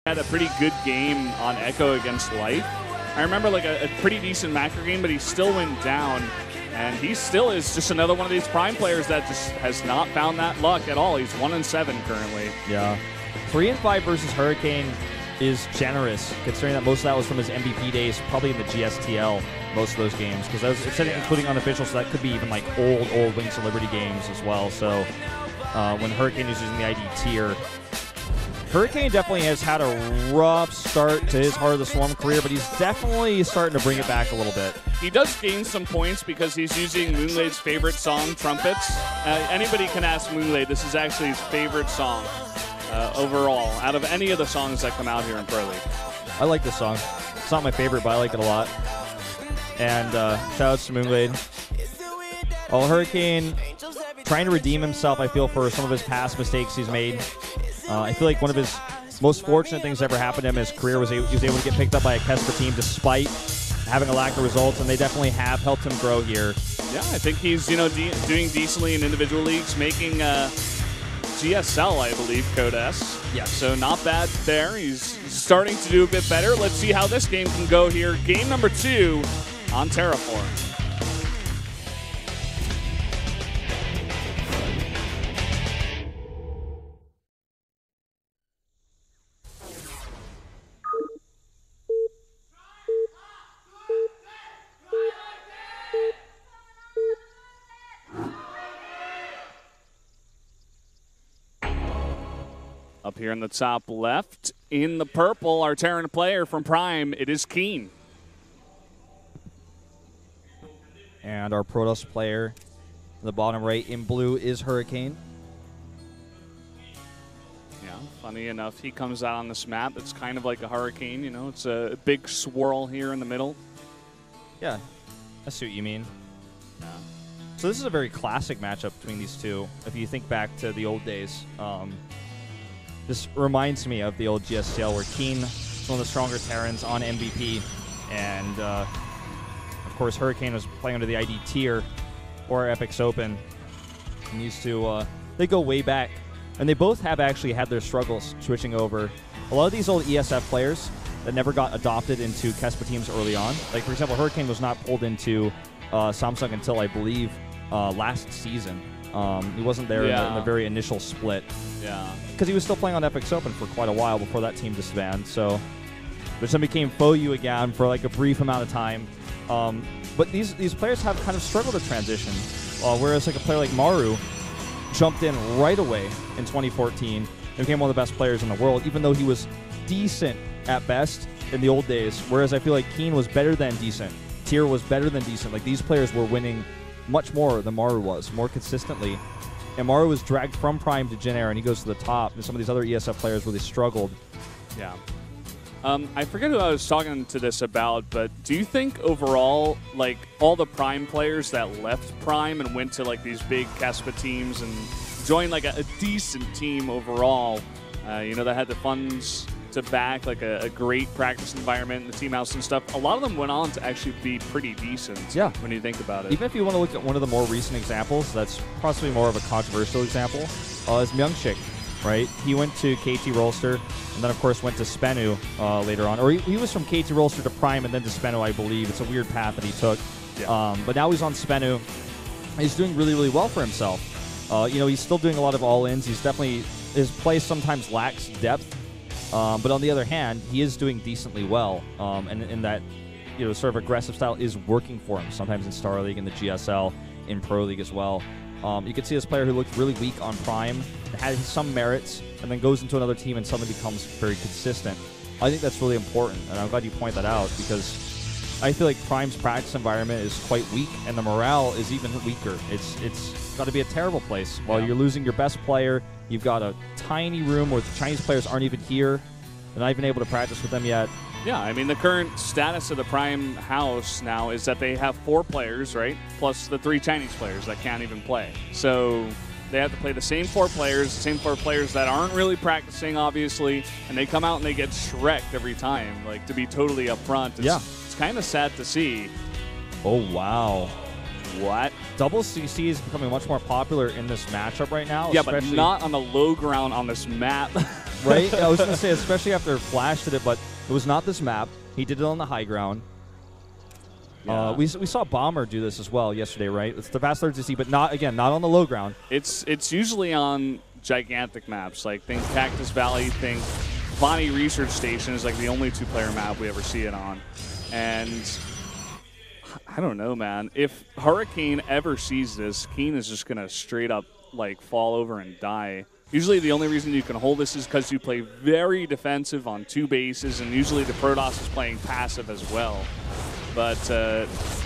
Had a pretty good game on Echo against Life. I remember like a pretty decent macro game, but he still went down. And he still is just another one of these Prime players that just has not found that luck at all. He's 1-7 currently. Yeah. 3-5 versus Hurricane is generous, considering that most of that was from his MVP days, probably in the GSTL, most of those games. Because it said including unofficial, so that could be even like old Wings of Liberty games as well. So when Hurricane is using the ID tier, Hurricane definitely has had a rough start to his Heart of the Swarm career, but he's definitely starting to bring it back a little bit. He does gain some points because he's using Moonlade's favorite song, Trumpets. Anybody can ask Moonlade. This is actually his favorite song overall, out of any of the songs that come out here in Pro League. I like this song. It's not my favorite, but I like it a lot. And shout-outs to Moonlade. Well, Hurricane trying to redeem himself, I feel, for some of his past mistakes he's made. I feel like one of his most fortunate things that ever happened to him in his career was he was able to get picked up by a Kesper team despite having a lack of results, and they definitely have helped him grow here. Yeah, I think he's doing decently in individual leagues, making GSL, I believe, Code S. Yeah. So not bad there. He's starting to do a bit better. Let's see how this game can go here. Game number 2 on Terraform. Up here in the top left, in the purple, our Terran player from Prime, it is KeeN. And our Protoss player in the bottom right in blue is Hurricane. Yeah, funny enough, he comes out on this map. It's kind of like a hurricane, you know. It's a big swirl here in the middle. Yeah, I see what you mean. Yeah. So this is a very classic matchup between these two. If you think back to the old days, this reminds me of the old GSTL where KeeN is one of the stronger Terrans on MVP, and of course Hurricane was playing under the ID tier or Epics Open. And used to, they go way back, and they both have actually had their struggles switching over. A lot of these old ESF players that never got adopted into Kesper teams early on, like for example, Hurricane was not pulled into Samsung until I believe last season. He wasn't there in the very initial split. Yeah. Because he was still playing on Epics Open for quite a while before that team disbanded. So, but then became FOU again for like a brief amount of time. But these players have kind of struggled to transition. Whereas like a player like Maru jumped in right away in 2014 and became one of the best players in the world, even though he was decent at best in the old days. Whereas I feel like KeeN was better than decent. Tier was better than decent. Like these players were winning much more than Maru was, more consistently. And Maru was dragged from Prime to Gen Air, and he goes to the top. And some of these other ESF players really struggled. Yeah. I forget who I was talking to this about, but do you think overall, like, all the Prime players that left Prime and went to, like, these big Kespa teams and joined, like, a decent team overall, that had the funds to back, like, a great practice environment, the team house and stuff, a lot of them went on to actually be pretty decent when you think about it. Even if you want to look at one of the more recent examples, that's possibly more of a controversial example, is Myungshik, right? He went to KT Rolster, and then, of course, went to Spenu later on. Or he was from KT Rolster to Prime and then to Spenu, I believe. It's a weird path that he took. Yeah. But now he's on Spenu. He's doing really, really well for himself. He's still doing a lot of all-ins. His play sometimes lacks depth. But on the other hand, he is doing decently well, and in that, sort of aggressive style is working for him. Sometimes in Star League, in the GSL, in Pro League as well. You can see this player who looked really weak on Prime, had some merits, and then goes into another team and suddenly becomes very consistent. I think that's really important, and I'm glad you point that out because I feel like Prime's practice environment is quite weak, and the morale is even weaker. It's got to be a terrible place. While you're losing your best player, you've got a tiny room where the Chinese players aren't even here. They're not even able to practice with them yet. Yeah, I mean, the current status of the Prime house now is that they have 4 players, right? Plus the 3 Chinese players that can't even play. So they have to play the same 4 players, the same 4 players that aren't really practicing, obviously, and they come out and they get shreked every time, like, to be totally upfront. It's kind of sad to see. Oh, wow. What? Double CC is becoming much more popular in this matchup right now. Yeah, but not on the low ground on this map. Right? I was going to say, especially after Flash did it, but it was not this map. He did it on the high ground. Yeah. We saw Bomber do this as well yesterday, right? It's the fast to see, but not on the low ground. It's usually on gigantic maps, like think Cactus Valley, think Bonnie Research Station is like the only 2-player map we ever see it on. And I don't know, man. If Hurricane ever sees this, KeeN is just going to straight up like fall over and die. Usually the only reason you can hold this is because you play very defensive on 2 bases, and usually the Protoss is playing passive as well. But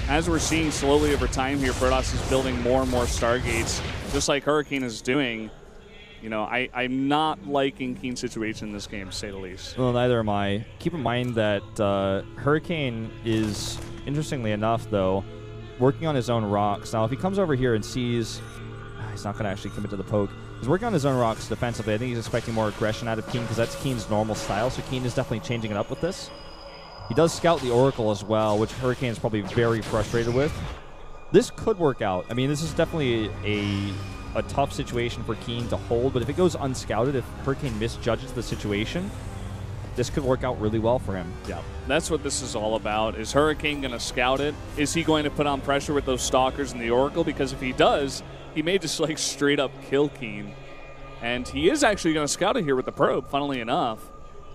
as we're seeing slowly over time here, Protoss is building more and more Stargates, just like Hurricane is doing. You know, I'm not liking KeeN's situation in this game, to say the least. Well, neither am I. Keep in mind that Hurricane is, interestingly enough, though, working on his own rocks. Now, if he comes over here and sees... he's not going to actually commit to the poke. He's working on his own rocks defensively. I think he's expecting more aggression out of KeeN because that's KeeN's normal style, so KeeN is definitely changing it up with this. He does scout the Oracle as well, which Hurricane is probably very frustrated with. This could work out. I mean, this is definitely a tough situation for KeeN to hold, but if it goes unscouted, if Hurricane misjudges the situation, this could work out really well for him. Yeah, that's what this is all about. Is Hurricane going to scout it? Is he going to put on pressure with those Stalkers and the Oracle? Because if he does, he may just like straight up kill KeeN. And he is actually going to scout it here with the probe, funnily enough.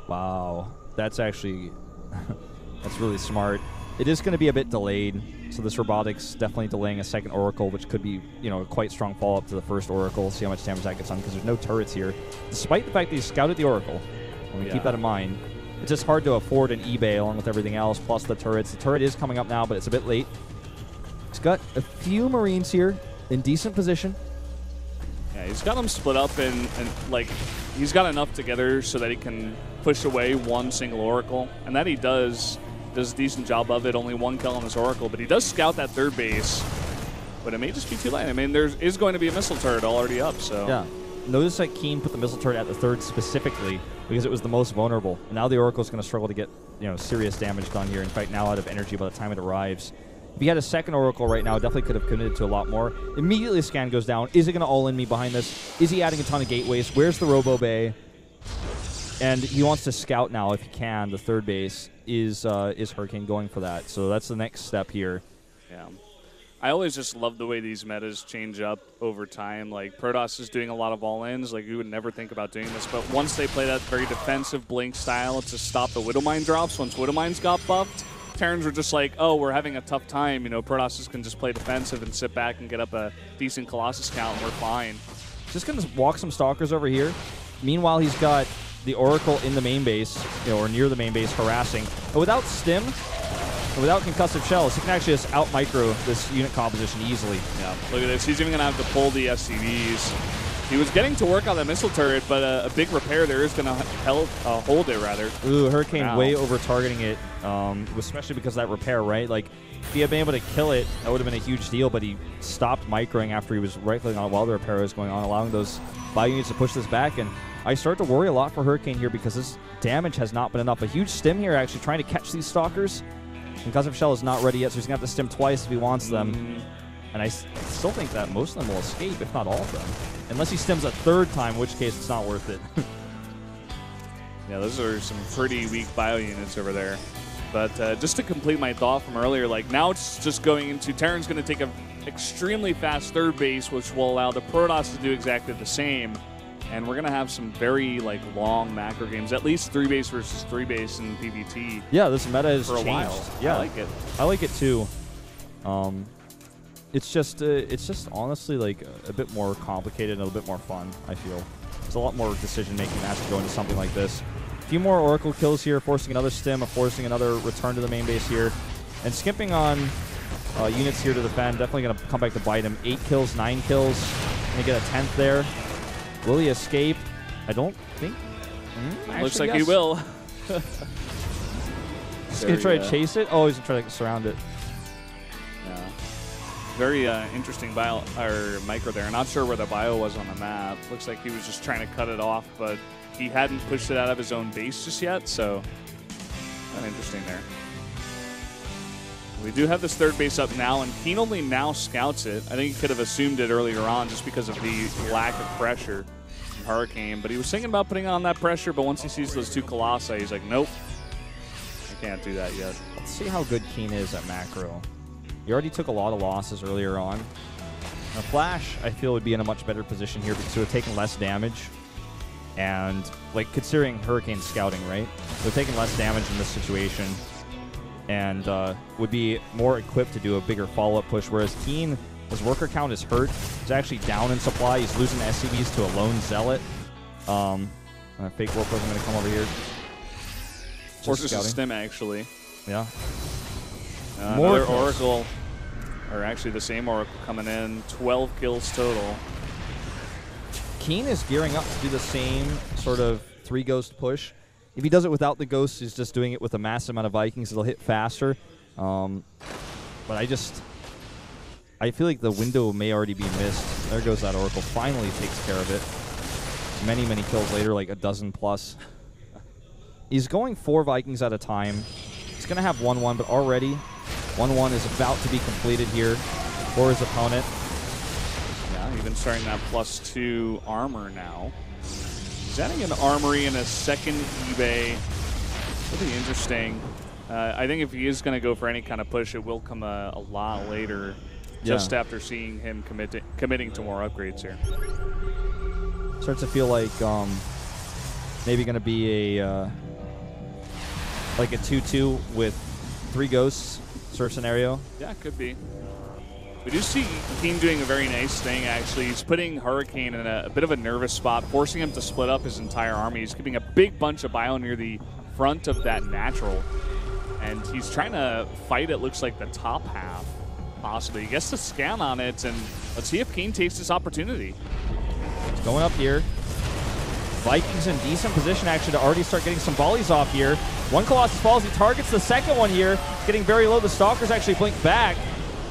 Wow, that's actually... that's really smart. It is going to be a bit delayed, so this robotics definitely delaying a second Oracle, which could be, you know, a quite strong follow-up to the first Oracle. See how much damage that gets on, because there's no turrets here. Despite the fact that he scouted the Oracle, and we keep that in mind, it's just hard to afford an eBay along with everything else, plus the turrets. The turret is coming up now, but it's a bit late. He's got a few Marines here in decent position. Yeah, he's got them split up, and like, he's got enough together so that he can push away one single Oracle, and that he does a decent job of it. Only 1 kill on this Oracle, but he does scout that 3rd base, but it may just be too late. I mean, there is going to be a missile turret already up, so... Yeah. Notice that KeeN put the missile turret at the 3rd specifically because it was the most vulnerable. And now the Oracle is going to struggle to get, you know, serious damage done here. In fact, now out of energy by the time it arrives. If he had a second Oracle right now, definitely could have committed to a lot more. Immediately, scan goes down. Is it going to all-in me behind this? Is he adding a ton of gateways? Where's the Robo Bay? And he wants to scout now, if he can, the 3rd base. Is Hurricane going for that? So that's the next step here. Yeah. I always just love the way these metas change up over time. Like, Protoss is doing a lot of all-ins. Like, you would never think about doing this. But once they play that very defensive Blink style to stop the Widowmine drops, once Widowmines got buffed, Terrans were just like, oh, we're having a tough time. You know, Protoss can just play defensive and sit back and get up a decent Colossus count, and we're fine. Just going to walk some Stalkers over here. Meanwhile, he's got the Oracle in the main base, you know, or near the main base, harassing. But without Stim, and without concussive shells, he can actually just out-micro this unit composition easily. Yeah, look at this. He's even going to have to pull the SCVs. He was getting to work on that missile turret, but a big repair there is going to hold it, rather. Ooh, Hurricane way over-targeting it, especially because of that repair, right? Like, if he had been able to kill it, that would have been a huge deal, but he stopped microing after he was right-clicking on it while the repair was going on, allowing those bio units to push this back. And I start to worry a lot for Hurricane here because this damage has not been enough. A huge stim here, actually, trying to catch these Stalkers. Concussive Shell is not ready yet, so he's going to have to stim twice if he wants them. And I still think that most of them will escape, if not all of them. Unless he stims a 3rd time, in which case it's not worth it. Yeah, those are some pretty weak bio units over there. But just to complete my thought from earlier, like now it's just going into Terran's going to take an extremely fast 3rd base, which will allow the Protoss to do exactly the same. And we're going to have some very like long macro games, at least 3 base versus 3 base in PvT. Yeah, this meta has changed. For a while. Yeah, I like it. I like it too. It's just honestly like a bit more complicated and a bit more fun, I feel. There's a lot more decision making that has to go into something like this. A few more Oracle kills here, forcing another stim, forcing another return to the main base here. And skimping on units here to defend, definitely going to come back to bite him. 8 kills, 9 kills. Going to get a 10th there. Will he escape? I don't think. Looks like he will. He's going to try to chase it? Oh, he's going to try to surround it. Yeah. Very interesting bio or micro there. Not sure where the bio was on the map. Looks like he was just trying to cut it off, but he hadn't pushed it out of his own base just yet, so kind of interesting there. We do have this 3rd base up now, and KeeN only now scouts it. I think he could have assumed it earlier on just because of the lack of pressure. Hurricane, but he was thinking about putting on that pressure, but once he sees those two Colossi, he's like, nope, I can't do that yet. Let's see how good KeeN is at macro. He already took a lot of losses earlier on. Now, Flash, I feel, would be in a much better position here because he would have taken less damage. And, like, considering Hurricane's scouting, right? They're taking less damage in this situation and would be more equipped to do a bigger follow-up push, whereas KeeN, his worker count is hurt. He's actually down in supply. He's losing SCVs to a lone Zealot. A fake warp was going to come over here. Forces a stim, actually. Yeah. Another Oracle, or actually the same Oracle coming in. 12 kills total. KeeN is gearing up to do the same sort of 3-ghost push. If he does it without the ghosts, he's just doing it with a massive amount of Vikings. It'll hit faster. But I feel like the window may already be missed. There goes that Oracle. Finally takes care of it. Many, many kills later, like a dozen plus. He's going 4 Vikings at a time. He's going to have 1-1, but already 1-1 is about to be completed here for his opponent. Yeah, even starting that +2 armor now. He's adding an armory and a second eBay. Really interesting. I think if he is going to go for any kind of push, it will come a lot later, just after seeing him committing to more upgrades here. Starts to feel like maybe going to be a like a 2-2 with 3 ghosts sort of scenario. Yeah, it could be. We do see KeeN doing a very nice thing, actually. He's putting Hurricane in a bit of a nervous spot, forcing him to split up his entire army. He's keeping a big bunch of bio near the front of that natural. And he's trying to fight, it looks like, the top half, possibly. He gets to scan on it, and let's see if KeeN takes this opportunity. He's going up here. Vikings in decent position, actually, to already start getting some volleys off here. One Colossus falls. He targets the second one here, getting very low. The Stalkers actually blink back.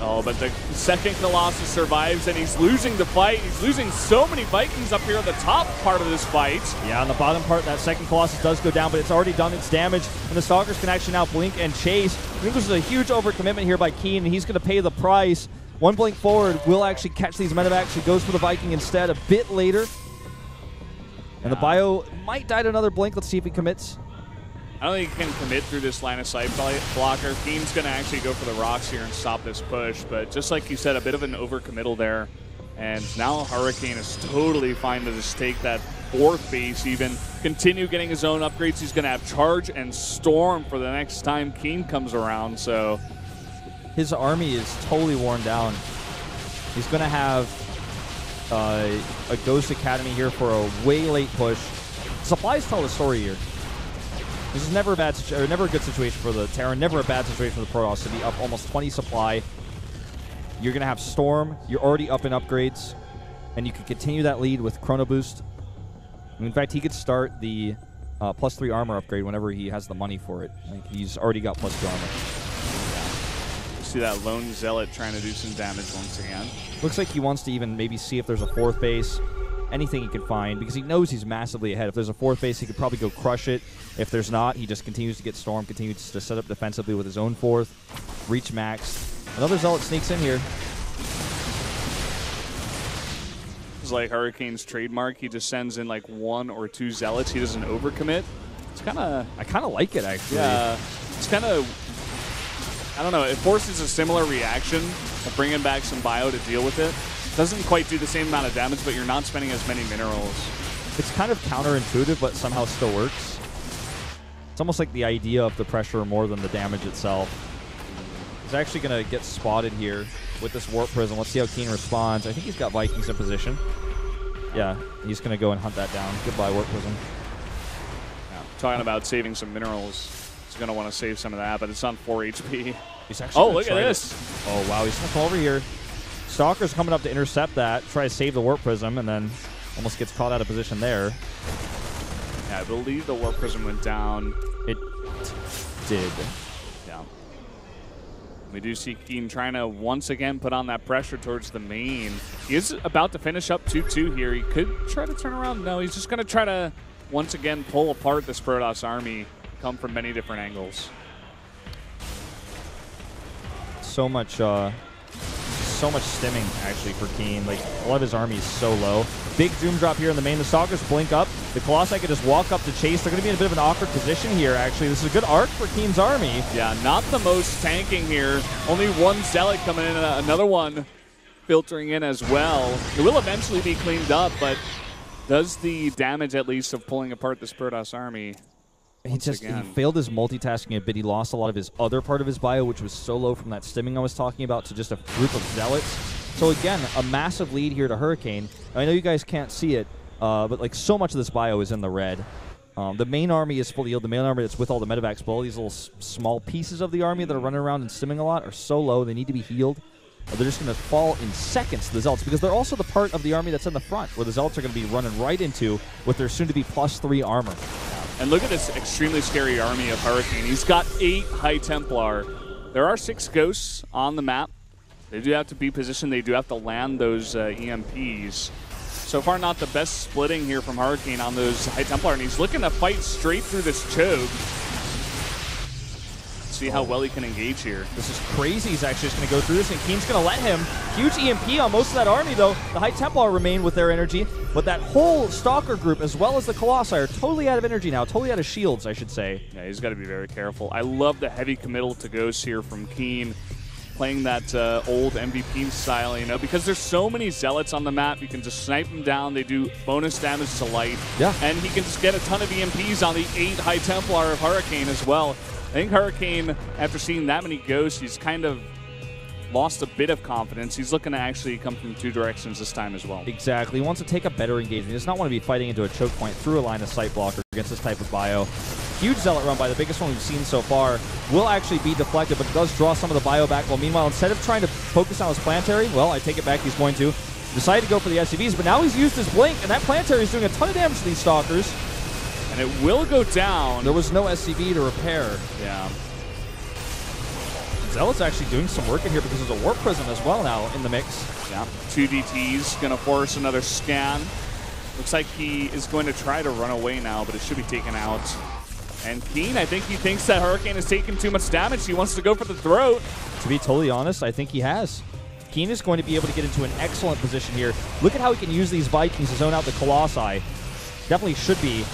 Oh, but the second Colossus survives, and he's losing the fight. He's losing so many Vikings up here at the top part of this fight. Yeah, on the bottom part, that second Colossus does go down, but it's already done its damage, and the Stalkers can actually now blink and chase. I think this is a huge overcommitment here by KeeN, and he's going to pay the price. One blink forward will actually catch these medevacs. He goes for the Viking instead a bit later. And the bio might die to another blink. Let's see if he commits. I don't think he can commit through this line of sight blocker. KeeN's going to actually go for the rocks here and stop this push. But just like you said, a bit of an overcommittal there. And now Hurricane is totally fine to just take that 4th base, even continue getting his own upgrades. He's going to have Charge and Storm for the next time KeeN comes around. So his army is totally worn down. He's going to have a Ghost Academy here for a way late push. Supplies tell the story here. This is never a bad, never a good situation for the Terran, never a bad situation for the Protoss to be up almost 20 supply. You're going to have Storm. You're already up in upgrades, and you can continue that lead with Chrono Boost. In fact, he could start the +3 armor upgrade whenever he has the money for it. Like, he's already got +2 armor. See that lone Zealot trying to do some damage once again. Looks like he wants to even maybe see if there's a 4th base, anything he can find, because he knows he's massively ahead. If there's a 4th base, he could probably go crush it. If there's not, he just continues to get Storm, continues to set up defensively with his own 4th, reach max. Another Zealot sneaks in here. It's like Hurricane's trademark. He just sends in like 1 or 2 Zealots. He doesn't overcommit. It's kind of... I kind of like it, actually. Yeah, it's kind of... I don't know, it forces a similar reaction of bringing back some bio to deal with it. Doesn't quite do the same amount of damage, but you're not spending as many minerals. It's kind of counterintuitive, but somehow still works. It's almost like the idea of the pressure more than the damage itself. He's actually going to get spotted here with this Warp Prism. Let's see how KeeN responds. I think he's got Vikings in position. Yeah, he's going to go and hunt that down. Goodbye, Warp Prism. Yeah, talking about saving some minerals. He's going to want to save some of that, but it's on 4 HP. He's actually oh, look at this. Oh, wow. He's going to come over here. Stalker's coming up to intercept that, try to save the Warp Prism, and then almost gets caught out of position there. Yeah, I believe the Warp Prism went down. It did. Yeah. We do see KeeN trying to once again put on that pressure towards the main. He is about to finish up 2-2 here. He could try to turn around. No, he's just going to try to once again pull apart this Protoss army. Come from many different angles. So much so much stimming, actually, for KeeN. Like, a lot of his army is so low. Big Doom drop here in the main. The Stalkers blink up. The Colossi can just walk up to chase. They're going to be in a bit of an awkward position here, actually. This is a good arc for KeeN's army. Yeah, not the most tanking here. Only one Zealot coming in, and another one filtering in as well. It will eventually be cleaned up, but does the damage, at least, of pulling apart this Protoss army? He failed his multitasking a bit. He lost a lot of his other part of his bio, which was so low from that stimming I was talking about, to just a group of Zealots. So again, a massive lead here to Hurricane. I know you guys can't see it, but like so much of this bio is in the red. The main army is fully healed. The main army that's with all the medevacs, but all these little small pieces of the army that are running around and stimming a lot are so low. They need to be healed. They're just going to fall in seconds to the Zealots, because they're also the part of the army that's in the front, where the Zealots are going to be running right into with their soon-to-be +3 armor. And look at this extremely scary army of Hurricane. He's got 8 High Templar. There are 6 Ghosts on the map. They do have to be positioned. They do have to land those EMPs. So far, not the best splitting here from Hurricane on those High Templar, and he's looking to fight straight through this choke. See how well he can engage here. This is crazy. He's actually just going to go through this, and KeeN's going to let him. Huge EMP on most of that army, though. The High Templar remain with their energy, but that whole Stalker group, as well as the Colossi, are totally out of energy now, totally out of shields, I should say. Yeah, he's got to be very careful. I love the heavy committal to Ghosts here from KeeN, playing that old MVP style, you know, because there's so many Zealots on the map. You can just snipe them down. They do bonus damage to light. Yeah. And he can just get a ton of EMPs on the 8 High Templar of Hurricane as well. I think Hurricane, after seeing that many Ghosts, he's kind of lost a bit of confidence. He's looking to actually come from 2 directions this time as well. Exactly. He wants to take a better engagement. He does not want to be fighting into a choke point through a line of sight blocker against this type of bio. Huge Zealot run by, the biggest one we've seen so far. Will actually be deflected, but it does draw some of the bio back. Well, meanwhile, instead of trying to focus on his planetary, well, I take it back, he's going to decide to go for the SCVs, but now he's used his blink, and that planetary is doing a ton of damage to these Stalkers. And it will go down. There was no SCV to repair. Yeah. Zealot's actually doing some work in here because there's a Warp Prism as well now in the mix. Yeah. 2 DTs, going to force another scan. Looks like he is going to try to run away now, but it should be taken out. And KeeN, I think he thinks that Hurricane has taken too much damage. He wants to go for the throat. To be totally honest, I think he has. KeeN is going to be able to get into an excellent position here. Look at how he can use these Vikings to zone out the Colossi. Definitely should be.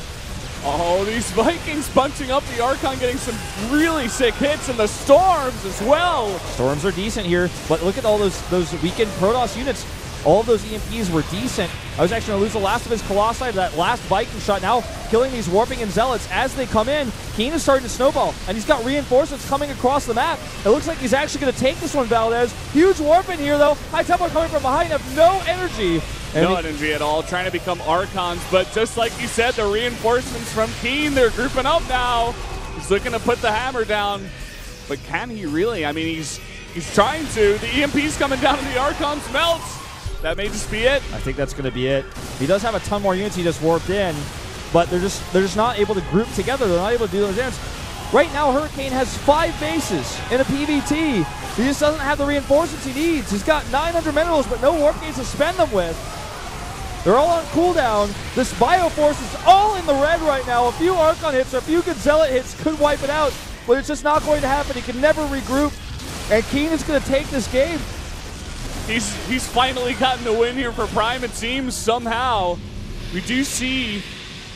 Oh, these Vikings bunching up the Archon, getting some really sick hits, and the Storms as well. Storms are decent here, but look at all those weakened Protoss units. All of those EMPs were decent. I was actually going to lose the last of his Colossi to that last Viking shot. Now killing these Warping and Zealots as they come in. KeeN is starting to snowball, and he's got reinforcements coming across the map. It looks like he's actually going to take this one, Valdez. Huge Warping here, though. High Templar coming from behind have no energy. No energy at all, trying to become Archons, but just like you said, the reinforcements from KeeN, they're grouping up now. He's looking to put the hammer down, but can he really? I mean, he's trying to. The EMP's coming down and the Archons melt. That may just be it. I think that's going to be it. He does have a ton more units he just warped in, but they're just not able to group together. They're not able to do those damage. Right now, Hurricane has 5 bases in a PvT. He just doesn't have the reinforcements he needs. He's got 900 minerals, but no warp gates to spend them with. They're all on cooldown. This Bioforce is all in the red right now. A few Archon hits or a few good Zealot hits could wipe it out, but it's just not going to happen. He can never regroup, and KeeN is going to take this game. He's finally gotten a win here for Prime, it seems, somehow. We do see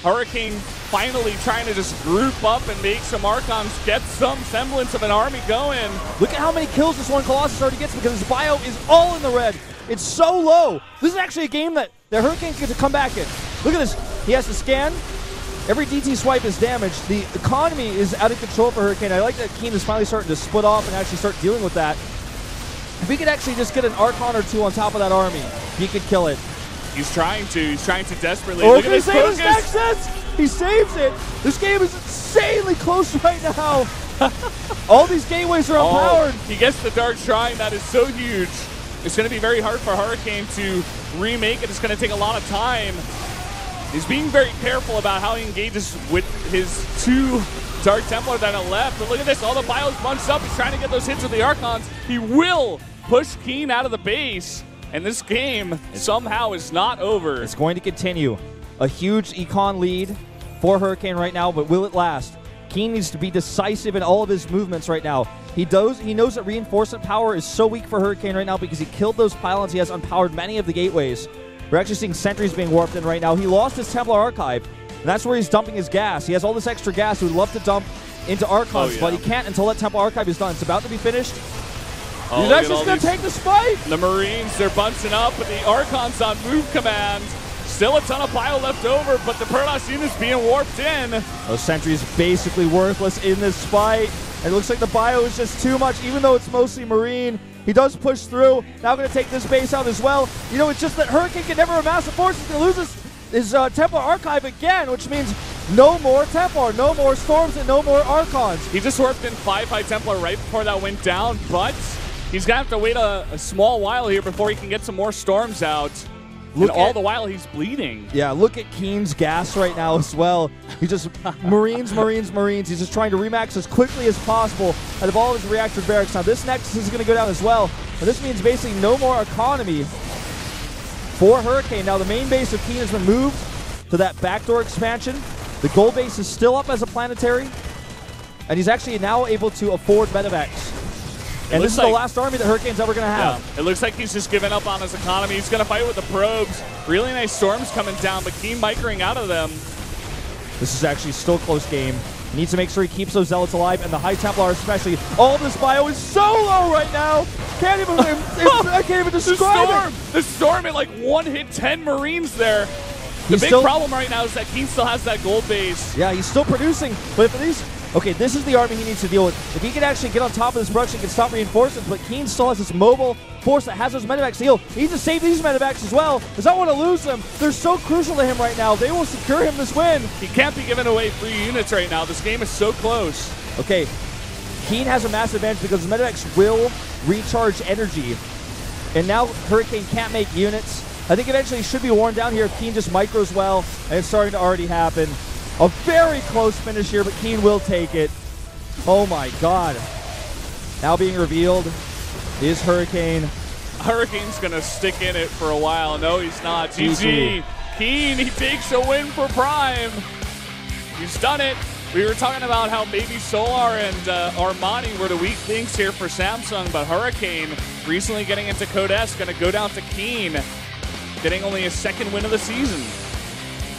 Hurricane finally trying to just group up and make some Archons get some semblance of an army going. Look at how many kills this one Colossus already gets because his bio is all in the red. It's so low. This is actually a game that Hurricane gets to come back in. Look at this. He has to scan. Every DT swipe is damaged. The economy is out of control for Hurricane. I like that KeeN is finally starting to split off and actually start dealing with that. If we could actually just get an Archon or 2 on top of that army, he could kill it. He's trying to desperately. Oh, look at this focus. He saves it. This game is insanely close right now. All these gateways are unpowered. He gets the Dark Shrine. That is so huge. It's going to be very hard for Hurricane to remake it. It's going to take a lot of time. He's being very careful about how he engages with his 2 Dark Templar that are left. But look at this. All the bios bunched up. He's trying to get those hits with the Archons. He will push KeeN out of the base. And this game somehow is not over. It's going to continue. A huge econ lead for Hurricane right now, but will it last? KeeN KeeN needs to be decisive in all of his movements right now. He knows that reinforcement power is so weak for Hurricane right now because he killed those pylons. He has unpowered many of the gateways. We're actually seeing sentries being warped in right now. He lost his Templar Archive, and that's where he's dumping his gas. He has all this extra gas he would love to dump into Archons, but he can't until that Templar Archive is done. It's about to be finished. Oh, He's actually going to take the spike. The Marines, they're bunching up, but the Archons on move command. Still a ton of bio left over, but the Protoss unit's being warped in. Those sentries basically worthless in this fight. And it looks like the bio is just too much, even though it's mostly Marine. He does push through. Now going to take this base out as well. You know, it's just that Hurricane can never amass a force. He's going to lose his Templar Archive again, which means no more Templar, no more Storms, and no more Archons. He just warped in 5 High Templar right before that went down, but he's going to have to wait a small while here before he can get some more Storms out. And all the while, he's bleeding. Yeah, look at KeeN's gas right now as well. He just, Marines. He's just trying to remax as quickly as possible out of all of his reactor barracks. Now, this Nexus is going to go down as well. And this means basically no more economy for Hurricane. Now, the main base of KeeN has been moved to that backdoor expansion. The gold base is still up as a planetary. And he's actually now able to afford medevacs. And this is the last army that Hurricane's ever going to have. Yeah, it looks like he's just giving up on his economy. He's going to fight with the probes. Really nice storms coming down, but KeeN microing out of them. This is actually still a close game. He needs to make sure he keeps those Zealots alive, and the High Templar especially. All of this bio is so low right now. I can't even describe it. The storm at like one hit 10 Marines there. The big problem right now is that KeeN still has that gold base. Yeah, he's still producing, but if these... Okay, this is the army he needs to deal with. If he can actually get on top of this production, he can stop reinforcements, but KeeN still has this mobile force that has those medevacs to heal. He needs to save these medevacs as well, because I want to lose them. They're so crucial to him right now. They will secure him this win. He can't be giving away free units right now. This game is so close. Okay, KeeN has a massive advantage because the medevacs will recharge energy, and now Hurricane can't make units. I think eventually he should be worn down here if KeeN just micros well, and it's starting to already happen. A very close finish here, but KeeN will take it. Oh my god. Now being revealed is Hurricane. Hurricane's going to stick in it for a while. No, he's not. GG. KeeN, he takes a win for Prime. He's done it. We were talking about how maybe Solar and Armani were the weak links here for Samsung, but Hurricane recently getting into Code S, going to go down to KeeN, getting only a second win of the season.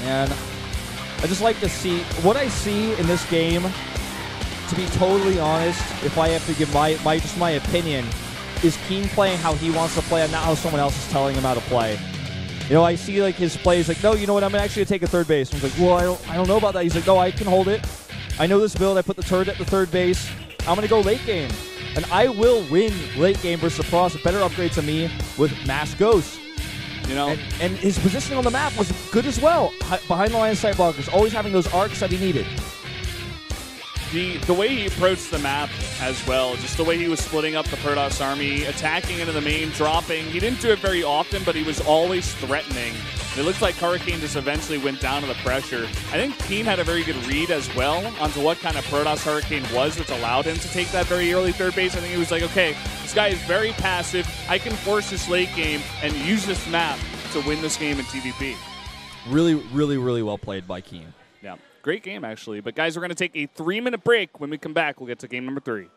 And I just like to see what I see in this game. To be totally honest, if I have to give my opinion, is KeeN playing how he wants to play and not how someone else is telling him how to play. You know, I see like his plays like, no, you know what, I'm actually gonna take a third base. I'm like, well, I don't know about that. He's like, no, I can hold it. I know this build. I put the turret at the third base. I'm gonna go late game, and I will win late game versus the Frost with better upgrades than me with mass ghosts. You know, and his positioning on the map was good as well. Behind the line of sight blockers, always having those arcs that he needed. The way he approached the map as well, just the way he was splitting up the Protoss army, attacking into the main, dropping. He didn't do it very often, but he was always threatening. It looks like Hurricane just eventually went down to the pressure. I think KeeN had a very good read as well onto what kind of Protoss Hurricane was, which allowed him to take that very early third base. I think he was like, okay, this guy is very passive. I can force this late game and use this map to win this game in TVP. Really, really, really well played by KeeN. Yeah, great game actually. But guys, we're going to take a 3-minute break. When we come back, we'll get to game number 3.